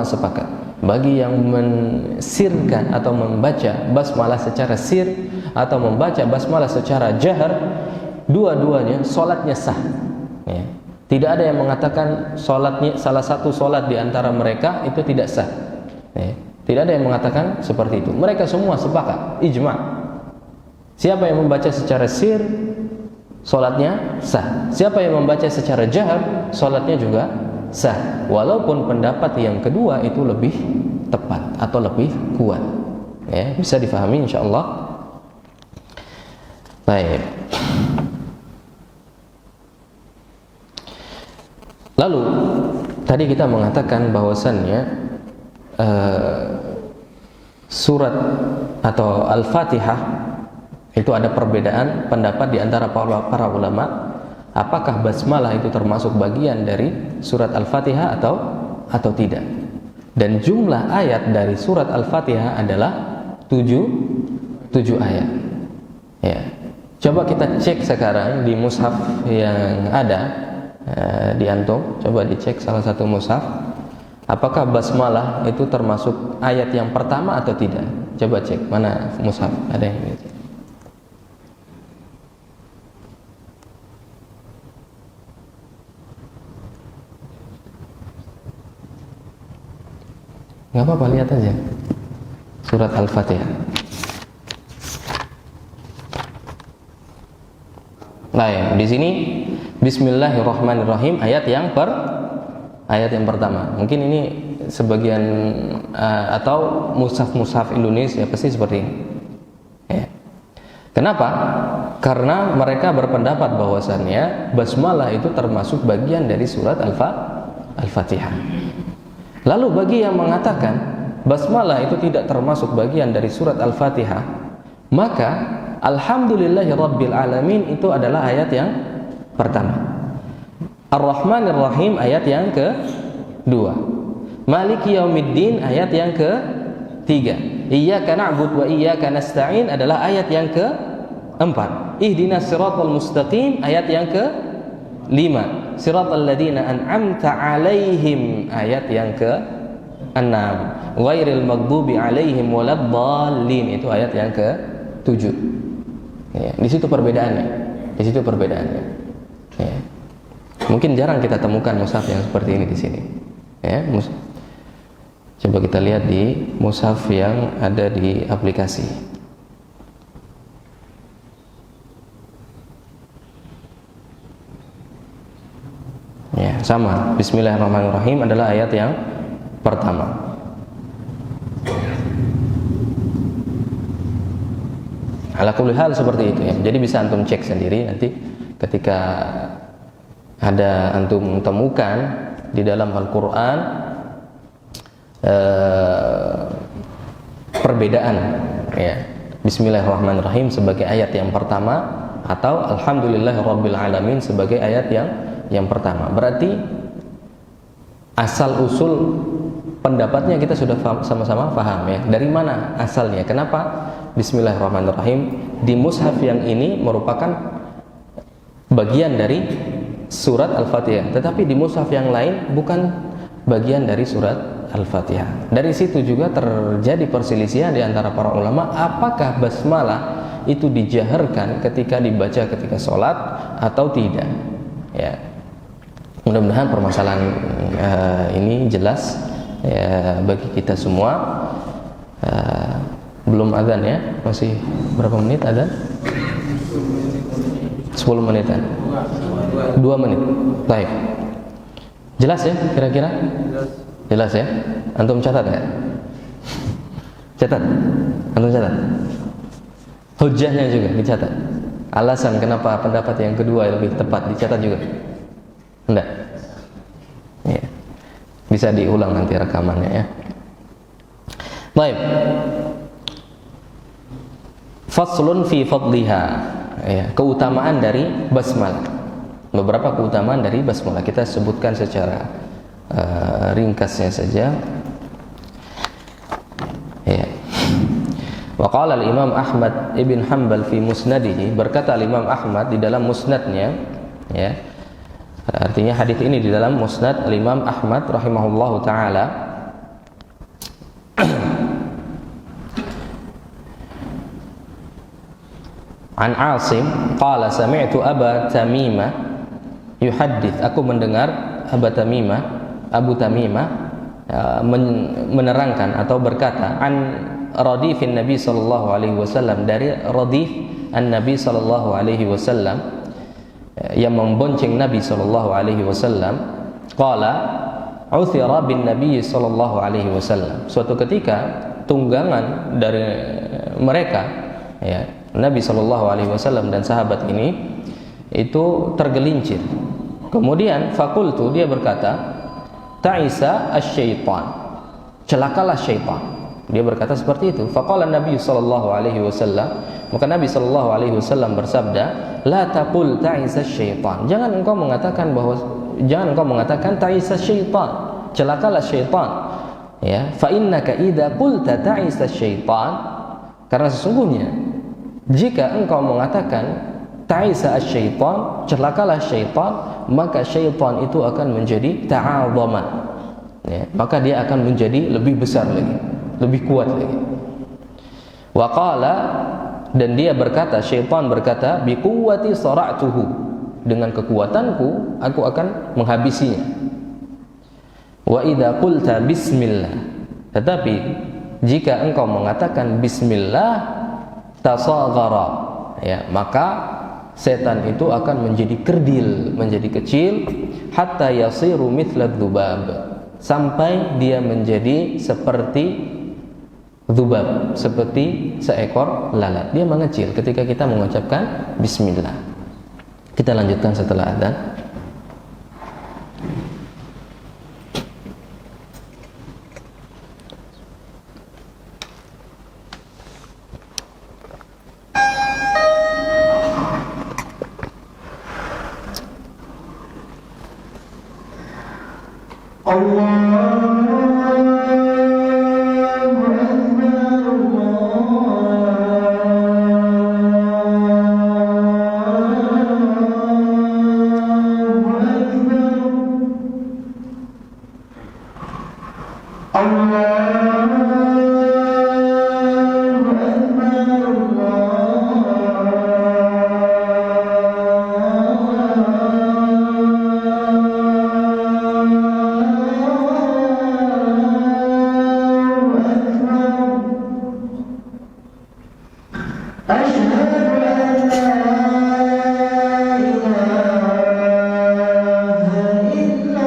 sepakat bagi yang mensirkan atau membaca basmalah secara sir atau membaca basmalah secara jahar, dua-duanya salatnya sah ya. Tidak ada yang mengatakan salatnya, salah satu salat di antara mereka itu tidak sah ya. Tidak ada yang mengatakan seperti itu. Mereka semua sepakat, ijma'. Siapa yang membaca secara sir, salatnya sah. Siapa yang membaca secara jahar, salatnya juga sah. Walaupun pendapat yang kedua itu lebih tepat atau lebih kuat. Ya, bisa difahami insyaallah. Baik. Lalu tadi kita mengatakan bahwasannya surat atau Al-Fatihah itu ada perbedaan pendapat di antara para ulama, apakah basmalah itu termasuk bagian dari surat Al-Fatihah atau tidak. Dan jumlah ayat dari surat Al-Fatihah adalah 7 ayat. Ya. Coba kita cek sekarang di mushaf yang ada di antum, coba dicek salah satu mushaf. Apakah basmalah itu termasuk ayat yang pertama atau tidak? Coba cek mana mushaf ada yang ini. Nggak apa-apa, lihat aja surat Al-Fatihah. Nah ya, di sini Bismillahirrahmanirrahim ayat yang pertama. Mungkin ini sebagian atau mushaf Indonesia pasti seperti ini. Ya. Kenapa? Karena mereka berpendapat bahwasannya basmalah itu termasuk bagian dari surat Al-Fatihah. Lalu bagi yang mengatakan basmalah itu tidak termasuk bagian dari surat Al-Fatihah, maka Alhamdulillahi Rabbil Alamin itu adalah ayat yang pertama. Ar-Rahmanir Rahim ayat yang kedua. Maliki Yaumiddin ayat yang ketiga. Iyyaka na'budu wa iyyaka nasta'in adalah ayat yang keempat. Ihdinas siratal mustaqim ayat yang kelima. Siratal ladzina an'amta 'alaihim ayat yang ke-6. Ghairil maghdubi 'alaihim waladdallin itu ayat yang ke-7. Ya, di situ perbedaannya. Ya. Mungkin jarang kita temukan mushaf yang seperti ini di sini. Ya, coba kita lihat di mushaf yang ada di aplikasi. sama. Bismillahirrahmanirrahim adalah ayat yang pertama. Ala kulli hal seperti itu ya. Jadi bisa antum cek sendiri nanti ketika ada antum temukan di dalam Al-Qur'an perbedaan ya. Bismillahirrahmanirrahim sebagai ayat yang pertama atau alhamdulillahirabbil alamin sebagai ayat yang pertama. Berarti asal usul pendapatnya kita sudah sama-sama paham ya. Dari mana asalnya? Kenapa Bismillahirrahmanirrahim di mushaf yang ini merupakan bagian dari surat Al-Fatihah, tetapi di mushaf yang lain bukan bagian dari surat Al-Fatihah. Dari situ juga terjadi perselisihan di antara para ulama, apakah basmalah itu dijaharkan ketika dibaca ketika sholat atau tidak ya. Mudah-mudahan permasalahan ini jelas ya bagi kita semua. Belum adzan ya, masih berapa menit adzan? 10 menitan, 2 menit. Baik, jelas ya kira-kira? Jelas ya. Antum catat ya? Catat, antum catat. Hujjahnya juga dicatat. Alasan kenapa pendapat yang kedua lebih tepat dicatat juga. Enggak? Ya. Bisa diulang nanti rekamannya ya. Baik. Faslun fi fadliha. Ya, keutamaan dari basmalah. Beberapa keutamaan dari basmalah kita sebutkan secara ringkasnya saja. Ya. Wa qala al-Imam Ahmad ibn Hanbal fi musnadihi, berkata Imam Ahmad di dalam musnadnya ya. Artinya hadis ini di dalam musnad al-Imam Ahmad rahimahullahu taala. An Asim qala sami'tu Aba Tamimah yuhaddits, aku mendengar Abu Tamimah menerangkan atau berkata an radifin Nabi sallallahu alaihi wasallam, dari radif an-Nabi sallallahu alaihi wasallam yang membonceng Nabi sallallahu alaihi wasallam. Qala uthira bin Nabi sallallahu alaihi wasallam, suatu ketika tunggangan dari mereka ya Nabi sallallahu alaihi wasallam dan sahabat ini itu tergelincir. Kemudian fakultu, dia berkata, ta'isa asy-syaitan, celakalah syaitan. Dia berkata seperti itu. Faqala Nabi sallallahu alaihi wasallam, maka Nabi sallallahu alaihi wasallam bersabda, la taqul ta'isa asy-syaitan, jangan engkau mengatakan ta'isa asy-syaitan, celakalah syaitan. Ya, fa innaka idza qulta ta'isa asy-syaitan, karena sesungguhnya jika engkau mengatakan ta'isa asy-syaitan, celakalah syaitan, maka syaitan itu akan menjadi ta'adzama ya, maka dia akan menjadi lebih besar lagi, lebih kuat lagi. Wa qala, dan dia berkata, syaitan berkata, bi quwwati sara'tuhu, dengan kekuatanku aku akan menghabisinya. Wa idza qulta bismillah, tetapi jika engkau mengatakan bismillah, tasaghara ya, maka setan itu akan menjadi kerdil, menjadi kecil, hatta yasiru mithla dzubab, sampai dia menjadi seperti dzubab, seperti seekor lalat. Dia mengecil ketika kita mengucapkan bismillah. Kita lanjutkan setelah adzan. أشهد أن لا إله إلا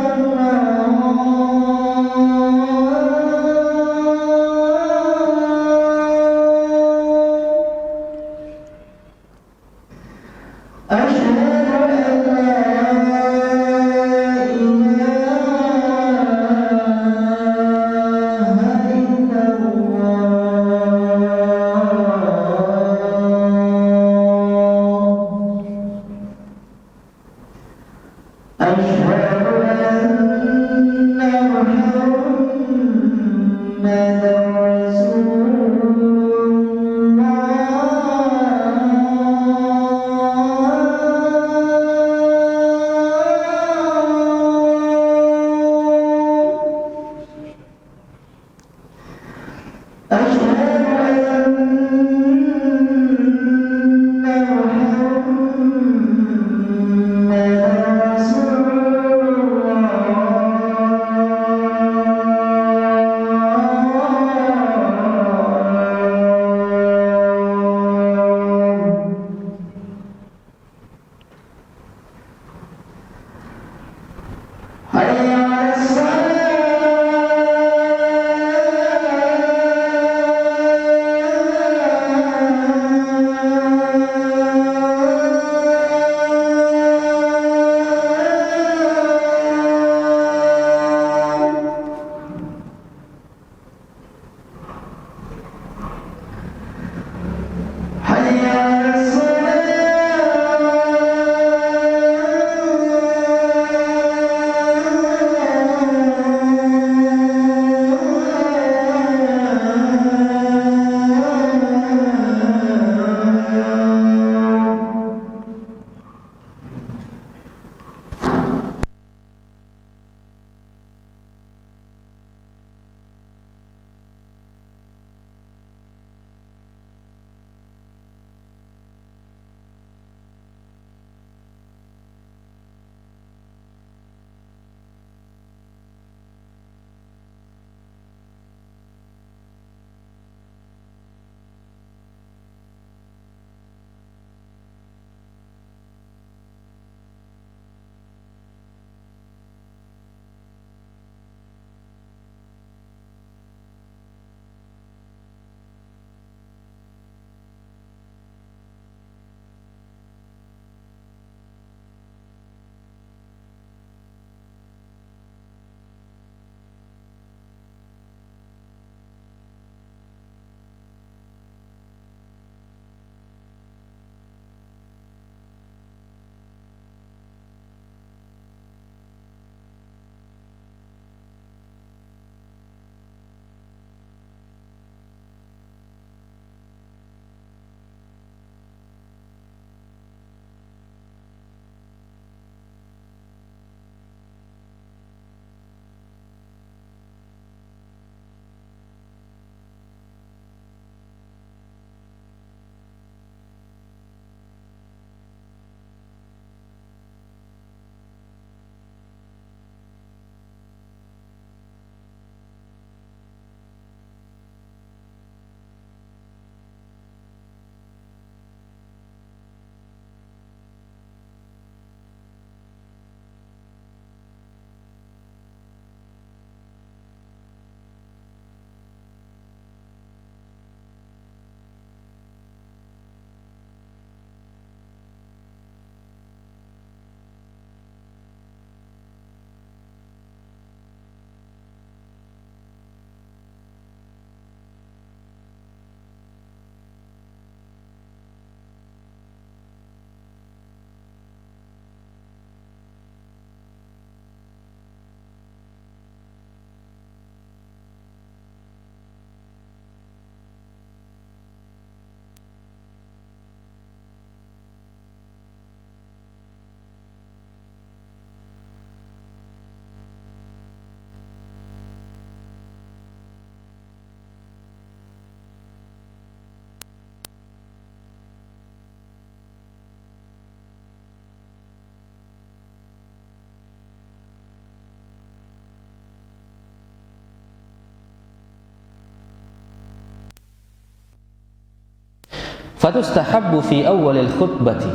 Fatustahabbu fi awalil khutbati,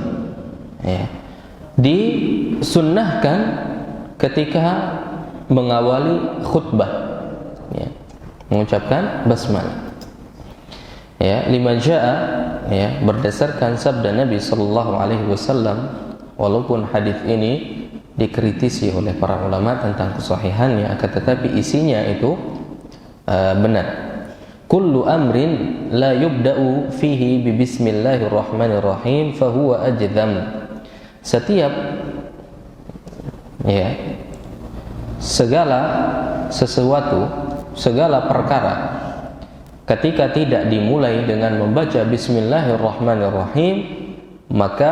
ya, disunnahkan ketika mengawali khutbah, ya, mengucapkan basmalah, ya, lima jaa, ya, berdasarkan sabda Nabi sallallahu alaihi wasallam, walaupun hadis ini dikritisi oleh para ulama tentang kesahihannya, akan tetapi isinya itu benar. Kullu amrin la yubda'u fihi bi bismillahirrahmanirrahim fahuwa ajdam. Setiap, ya, segala sesuatu segala perkara ketika tidak dimulai dengan membaca bismillahirrahmanirrahim, maka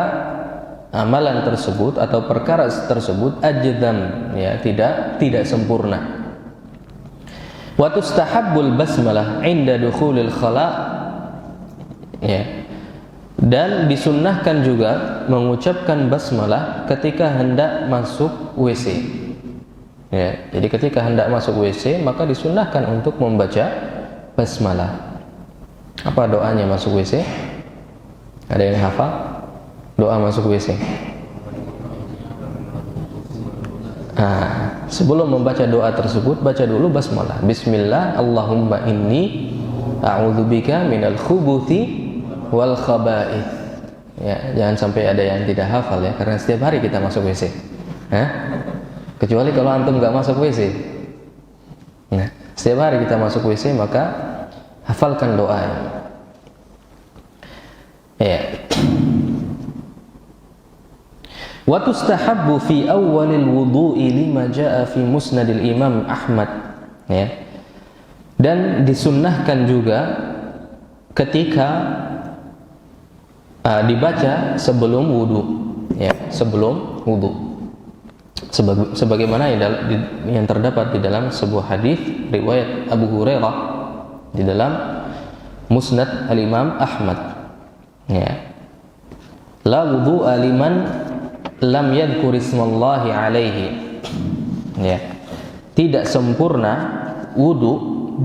amalan tersebut atau perkara tersebut ajdam, ya, tidak sempurna. Wa tustahabbul basmalah 'inda dukhulil khala', ya. Dan disunnahkan juga mengucapkan basmalah ketika hendak masuk WC. Ya, jadi ketika hendak masuk WC maka disunnahkan untuk membaca basmalah. Apa doanya masuk WC? Ada yang hafal? Doa masuk WC. Sebelum membaca doa tersebut, baca dulu basmalah. Bismillah, Allahumma inni a'udzubika minal khubuthi wal khaba'ith. Ya, jangan sampai ada yang tidak hafal, ya, karena setiap hari kita masuk WC. Kecuali kalau antum nggak masuk WC. Nah, setiap hari kita masuk WC, maka hafalkan doa ini. Ya. Wa tustahabbu fi awwalil wudu'i lima jaa'a fi musnadil Imam Ahmad, ya. Dan disunnahkan juga ketika dibaca sebelum wudu, ya, sebelum wudu. Sebagaimana yang terdapat di dalam sebuah hadis riwayat Abu Hurairah di dalam Musnad al-Imam Ahmad, ya. La wudu'a liman lam yadhkur ismallahi alaihi, ya. Tidak sempurna wudu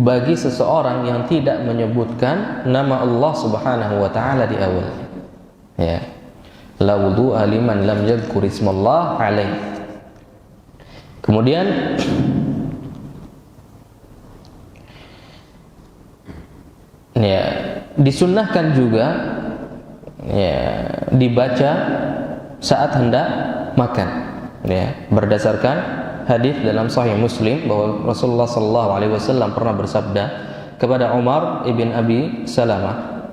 bagi seseorang yang tidak menyebutkan nama Allah Subhanahu wa taala di awal, ya. La wudu'a liman lam yadhkur ismallahi alaihi. Kemudian ya, disunnahkan juga, ya, dibaca saat hendak makan, ya, berdasarkan hadis dalam Sahih Muslim bahwa Rasulullah SAW pernah bersabda kepada Umar ibn Abi Salamah.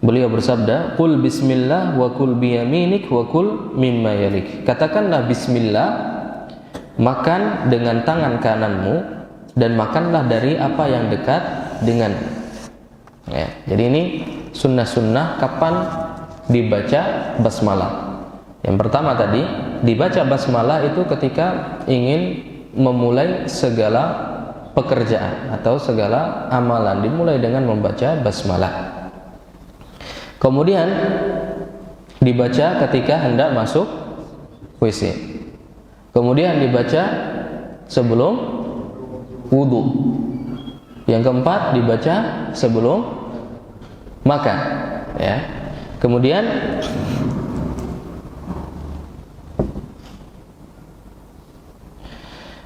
Beliau bersabda, "Qul bismillah wa kul biyaminik wa kul mimma yalik." Katakanlah bismillah, makan dengan tangan kananmu, dan makanlah dari apa yang dekat dengan. Ya, jadi ini sunnah-sunnah kapan dibaca basmalah. Yang pertama tadi, dibaca basmalah itu ketika ingin memulai segala pekerjaan atau segala amalan, dimulai dengan membaca basmalah. Kemudian dibaca ketika hendak masuk WC. Kemudian dibaca sebelum wudu. Yang keempat dibaca sebelum makan, ya. Kemudian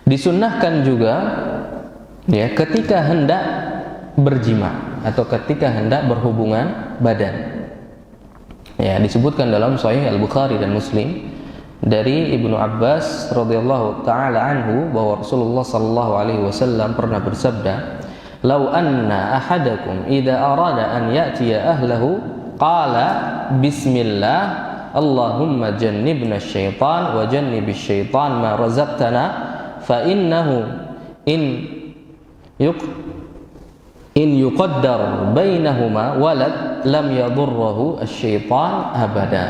disunnahkan juga, ya, ketika hendak berjima atau ketika hendak berhubungan badan. Ya, disebutkan dalam Sahih Al-Bukhari dan Muslim dari Ibnu Abbas radhiyallahu taala anhu bahwa Rasulullah sallallahu alaihi wasallam pernah bersabda, "Lau anna ahadakum idza arada an ya'tiya ahlahu qala bismillah Allahumma jannibna syaitan wa jannibish syaitan ma razaqtana fa innahu in yuqaddar bainahuma walad lam yadurruhu asy-syaitan abada."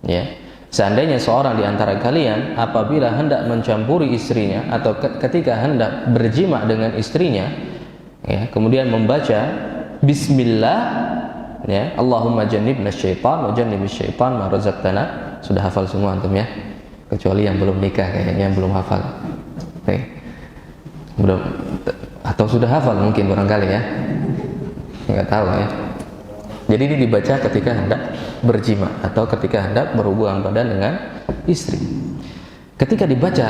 Ya. Seandainya seorang di antara kalian apabila hendak mencampuri istrinya atau ketika hendak berjima dengan istrinya, ya, kemudian membaca bismillah, ya, Allahumma jannibna syaitan wa jannibish syaitan ma razaqtana. Sudah hafal semua antum, ya? Kecuali yang belum nikah kayaknya, yang belum hafal. Oke. Belum, atau sudah hafal mungkin barangkali, ya. Enggak tahu, ya. Jadi ini dibaca ketika hendak berjima atau ketika hendak berhubungan badan dengan istri. Ketika dibaca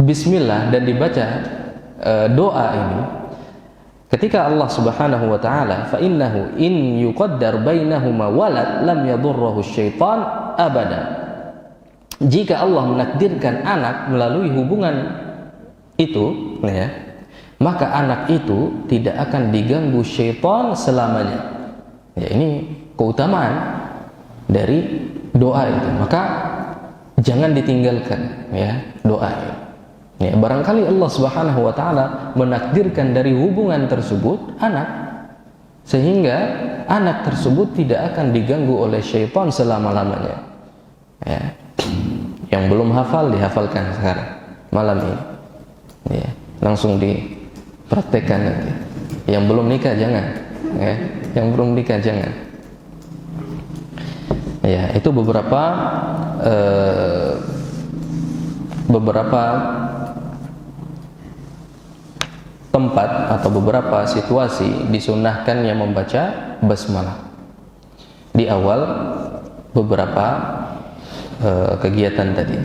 bismillah dan dibaca doa ini, ketika Allah Subhanahu wa taala, fa innahu in yuqaddar bainahuma walad lam yadurruhu syaitan abada. Jika Allah menakdirkan anak melalui hubungan itu, ya, maka anak itu tidak akan diganggu syaitan selamanya. Ya, ini keutamaan dari doa itu. Maka jangan ditinggalkan, ya, doa ini. Ya, barangkali Allah Subhanahu wa taala menakdirkan dari hubungan tersebut anak, sehingga anak tersebut tidak akan diganggu oleh syaitan selama-lamanya. Ya. Yang belum hafal dihafalkan sekarang malam ini. Ya, langsung dipraktekkan nanti. Yang belum nikah jangan. Ya, yang belum nikah jangan. Ya, itu beberapa tempat atau beberapa situasi disunahkannya membaca basmalah di awal beberapa kegiatan tadi.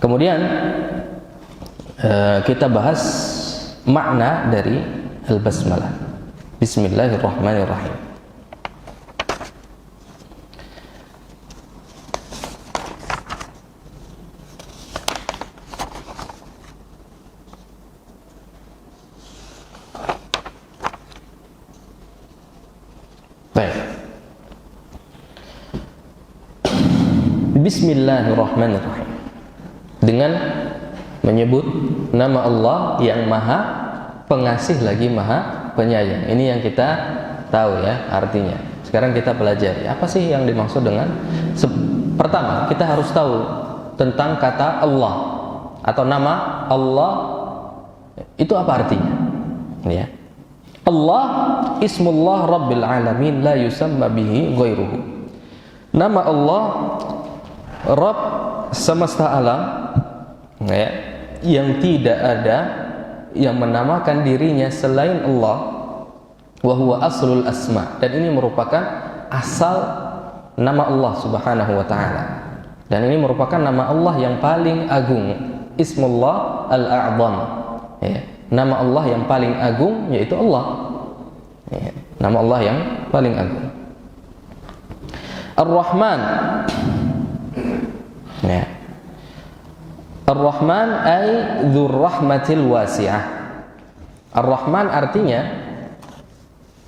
Kemudian kita bahas makna dari al-basmalah. Bismillahirrahmanirrahim. Bismillahirrahmanirrahim, dengan menyebut nama Allah yang Maha Pengasih lagi Maha Penyayang. Ini yang kita tahu ya artinya. Sekarang kita pelajari apa sih yang dimaksud dengan pertama, kita harus tahu tentang kata Allah atau nama Allah itu apa artinya. Ya. Allah ismullah rabbil alamin la yusamma bihi ghairuhu. Nama Allah Rabb semesta alam, ya, yang tidak ada yang menamakan dirinya selain Allah, wa huwa aslul asma, dan ini merupakan asal nama Allah Subhanahu wa taala, dan ini merupakan nama Allah yang paling agung, ismullah al-a'zam, ya, nama Allah yang paling agung yaitu Allah, ya, nama Allah yang paling agung. Ar-Rahman, ya. Ar-Rahman ay dzur rahmatil wasi'ah. Ar-Rahman artinya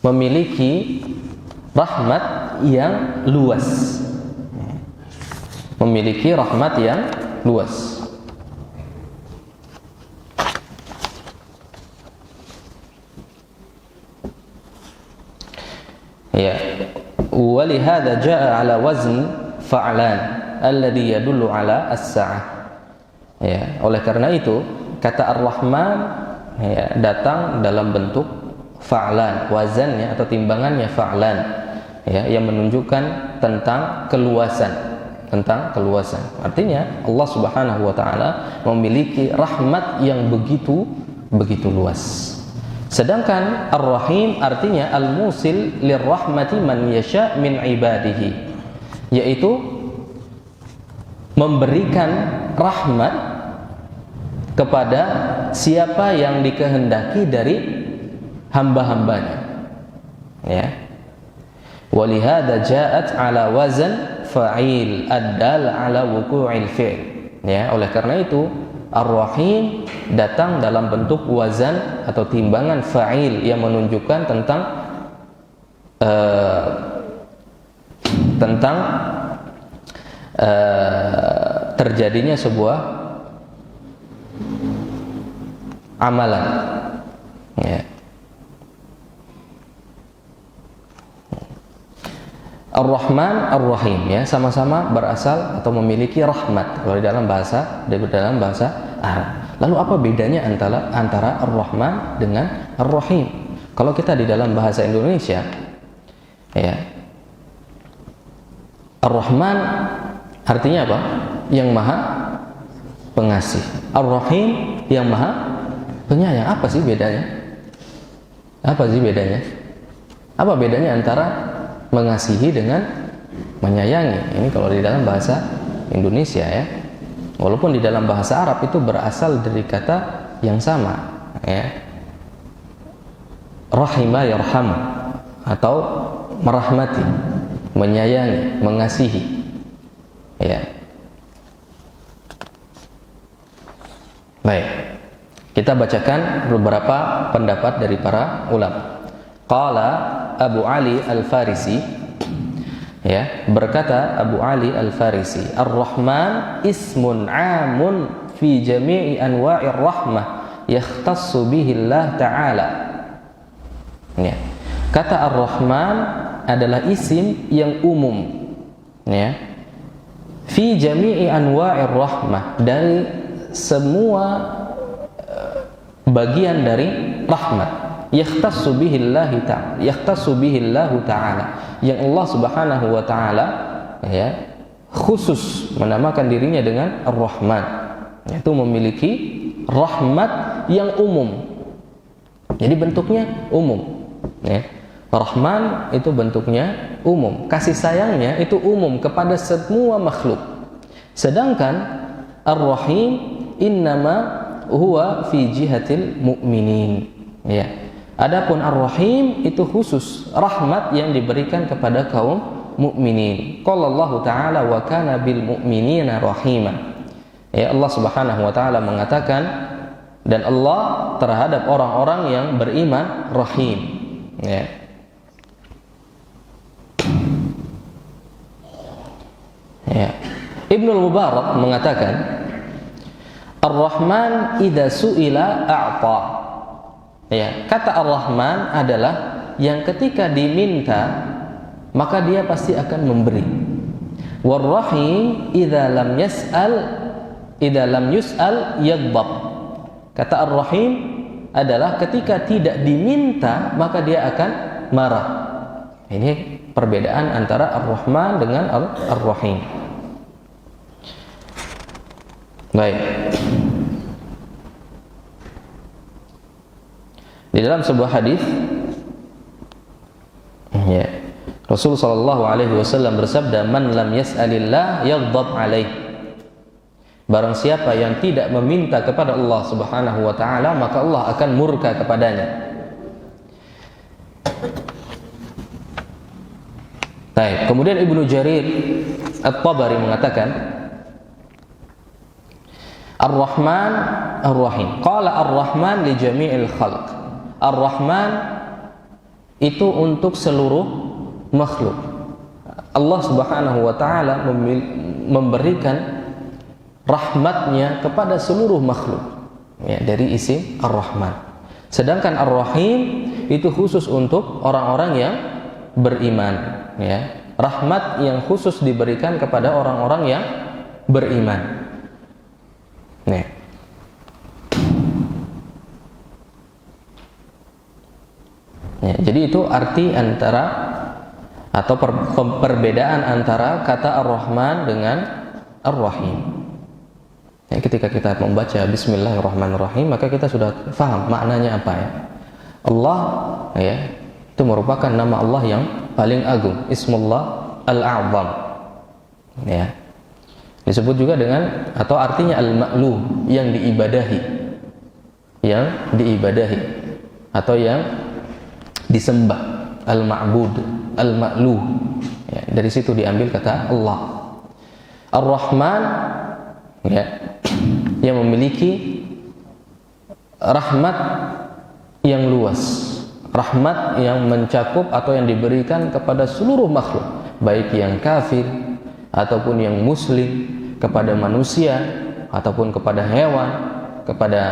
memiliki rahmat yang luas. Memiliki rahmat yang luas. Ya. Walihada jaa ala wazn fa'lan alladhi yadullu ala as-sa'ah. Ya, oleh karena itu kata Ar-Rahman ya, datang dalam bentuk fa'lan, wazannya atau timbangannya fa'lan, ya, yang menunjukkan tentang keluasan, Artinya Allah Subhanahu wa taala memiliki rahmat yang begitu luas. Sedangkan Ar-Rahim artinya al-musil lirrahmati man yasha min ibadihi, yaitu memberikan rahmat kepada siapa yang dikehendaki dari hamba-hambanya. Ya. Walihada ja'at ala wazan fa'il ad-dal ala wuqu'il fi'l. Ya, oleh karena itu Ar-Rahim datang dalam bentuk wazan atau timbangan fa'il yang menunjukkan tentang terjadinya sebuah amalan. Ya. Ar-Rahman, Ar-Rahim, ya, sama-sama berasal atau memiliki rahmat kalau dalam bahasa Arab. Lalu apa bedanya antara Ar-Rahman dengan Ar-Rahim? Kalau kita di dalam bahasa Indonesia, ya, Ar-Rahman artinya apa? Yang Maha Pengasih. Ar-Rahim yang Maha Penyayang. Apa sih bedanya? Apa bedanya antara mengasihi dengan menyayangi? Ini kalau di dalam bahasa Indonesia, ya. Walaupun di dalam bahasa Arab itu berasal dari kata yang sama, ya. Rahima yarham, atau merahmati, menyayangi, mengasihi. Ya. Baik. Kita bacakan beberapa pendapat dari para ulama. Qala Abu Ali Al-Farisi, ya, berkata Abu Ali Al-Farisi, Ar-Rahman ismun amun fi jami'i anwa'ir rahmah yakhtassu bihi Allah Ta'ala. Ya. Kata Ar-Rahman adalah isim yang umum, ya. Fi jami'i anwa'ir rahmah, dari semua bagian dari rahmat. Yakhtassu bihi Allah Ta'ala, yakhtassu bihi Allah Ta'ala, yang Allah Subhanahu wa taala, ya, khusus menamakan dirinya dengan Ar-Rahman, yaitu memiliki rahmat yang umum. Jadi bentuknya umum, ya. Rahman itu bentuknya umum, kasih sayangnya itu umum kepada semua makhluk. Sedangkan Ar-Rahim innama huwa fi jihatil mu'minin, ya. Adapun Ar-Rahim itu khusus rahmat yang diberikan kepada kaum mukminin. Qala Allah Ta'ala wa kana bil mu'minina rahima. Ya, Allah Subhanahu wa taala mengatakan, dan Allah terhadap orang-orang yang beriman rahim, ya. Ya. Ibnul Mubarak mengatakan, Ar-Rahman idza su'ila a'ta. Ya, kata Ar-Rahman adalah yang ketika diminta maka dia pasti akan memberi. War-Rahim idza lam yus'al yaghdab. Kata Ar-Rahim adalah ketika tidak diminta maka dia akan marah. Ini perbedaan antara Ar-Rahman dengan Ar-Rahim. Baik. Di dalam sebuah hadis, ya, Rasul sallallahu alaihi wasallam bersabda, "Man lam yas'alillah yaghdab alaih." Barang siapa yang tidak meminta kepada Allah Subhanahu wa taala, maka Allah akan murka kepadanya. Baik, kemudian Ibnu Jarir At-Tabari mengatakan, Ar-Rahman Ar-Rahim. Qala Ar-Rahman li jami'il khalq. Ar-Rahman itu untuk seluruh makhluk. Allah Subhanahu wa taala memberikan rahmatnya kepada seluruh makhluk, ya, dari isim Ar-Rahman. Sedangkan Ar-Rahim itu khusus untuk orang-orang yang beriman, ya. Rahmat yang khusus diberikan kepada orang-orang yang beriman. Nih. Ya, jadi itu arti antara atau perbedaan antara kata Ar-Rahman dengan Ar-Rahim. Ya, ketika kita membaca Bismillahirrahmanirrahim, maka kita sudah faham maknanya apa, ya. Allah, ya, itu merupakan nama Allah yang paling agung, Ismullah Al-A'zam, ya. Disebut juga dengan, atau artinya Al-Ma'luh, yang diibadahi, atau yang disembah, Al-Ma'bud, Al-Ma'luh, ya, dari situ diambil kata Allah. Ar-Rahman, ya, yang memiliki rahmat yang luas, rahmat yang mencakup atau yang diberikan kepada seluruh makhluk, baik yang kafir ataupun yang muslim, kepada manusia ataupun kepada hewan, kepada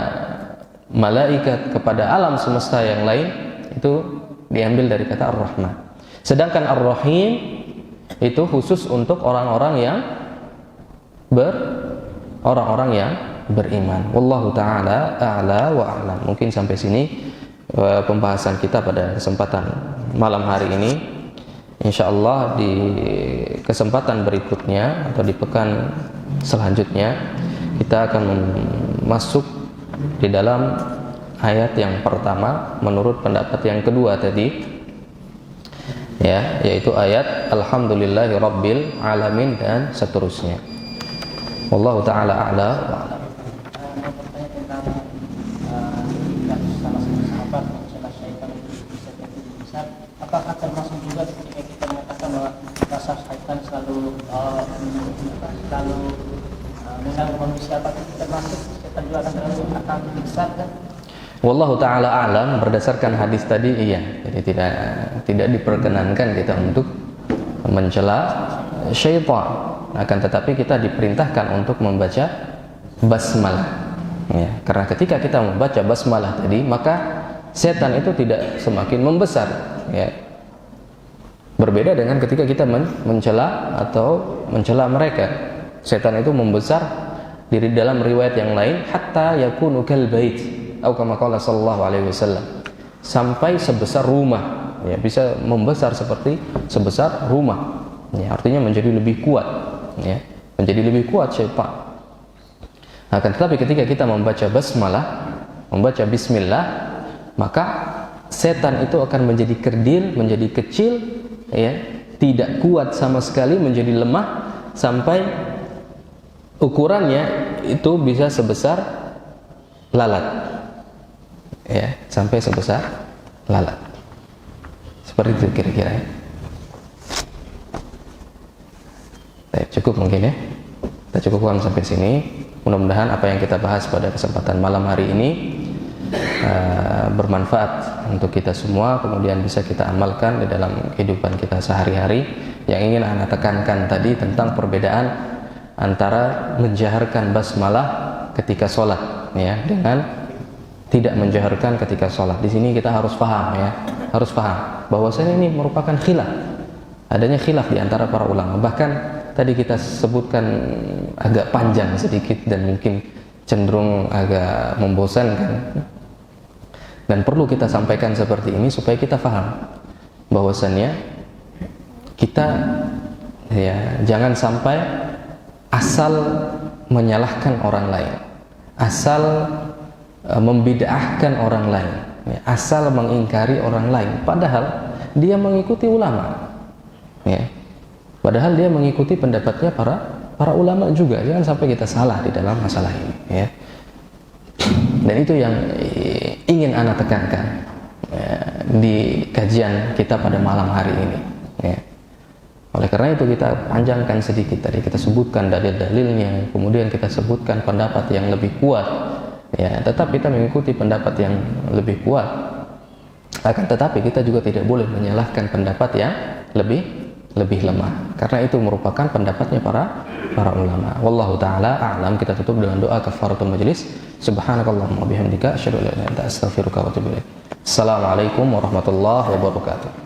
malaikat, kepada alam semesta yang lain, itu diambil dari kata Ar-Rahman. Sedangkan Ar-Rahim itu khusus untuk orang-orang yang beriman. Wallahu ta'ala a'la wa a'lam. Mungkin sampai sini pembahasan kita pada kesempatan malam hari ini. Insyaallah di kesempatan berikutnya atau di pekan selanjutnya kita akan masuk di dalam ayat yang pertama menurut pendapat yang kedua tadi, ya, yaitu ayat Alhamdulillahirabbil alamin dan seterusnya. Wallahu ta'ala a'la wa a'lam. Apakah termasuk juga ketika kita mengatakan bahwa rasa syaitan selalu mengganggu manusia, apakah termasuk syaitan juga akan besar, kan? Wallahu ta'ala a'lam. Berdasarkan hadis tadi, iya, jadi tidak diperkenankan kita untuk mencela syaitan, akan tetapi kita diperintahkan untuk membaca basmalah. Ya, karena ketika kita membaca basmalah tadi, maka setan itu tidak semakin membesar. Ya. Berbeda dengan ketika kita mencela atau mencela mereka. Setan itu membesar di dalam riwayat yang lain, hatta yakunu kal bait, atau kama qala sallallahu alaihi wasallam, sampai sebesar rumah. Ya, bisa membesar seperti sebesar rumah. Ya, artinya menjadi lebih kuat. Ya, menjadi lebih kuat syaitan. Akan tetapi ketika kita membaca basmalah, membaca bismillah, maka setan itu akan menjadi kerdil, menjadi kecil, ya, tidak kuat sama sekali, menjadi lemah sampai ukurannya itu bisa sebesar lalat. Ya, sampai sebesar lalat. Seperti itu kira-kira ya. Baik, cukup mungkin ya. Kita cukupkan sampai sini. Mudah-mudahan apa yang kita bahas pada kesempatan malam hari ini bermanfaat untuk kita semua, kemudian bisa kita amalkan di dalam kehidupan kita sehari-hari. Yang ingin Anda tekankan tadi tentang perbedaan antara menjaharkan basmalah ketika sholat, ya, dengan tidak menjaharkan ketika sholat. Di sini kita harus paham, ya, harus paham bahwasanya ini merupakan khilaf. Adanya khilaf di antara para ulama. Bahkan tadi kita sebutkan agak panjang sedikit dan mungkin cenderung agak membosankan. Dan perlu kita sampaikan seperti ini supaya kita paham bahwasannya kita, ya, jangan sampai asal menyalahkan orang lain, asal membid'ahkan orang lain, ya, asal mengingkari orang lain, padahal dia mengikuti ulama, ya, padahal dia mengikuti pendapatnya para ulama juga. Jangan sampai kita salah di dalam masalah ini, ya. Dan itu yang ingin Anda tekankan, ya, di kajian kita pada malam hari ini, ya. Oleh karena itu kita panjangkan sedikit tadi, kita sebutkan dalil-dalilnya, kemudian kita sebutkan pendapat yang lebih kuat, ya, tetap kita mengikuti pendapat yang lebih kuat. Akan tetapi kita juga tidak boleh menyalahkan pendapat yang lebih lemah, karena itu merupakan pendapatnya para ulama. Wallahu taala a'lam. Kita tutup dengan doa kafaratul majelis. Subhanakallahumma wa bihamdika asyhadu an la ilaha illa anta astaghfiruka wa atubu ilaik. Assalamualaikum warahmatullahi wabarakatuh.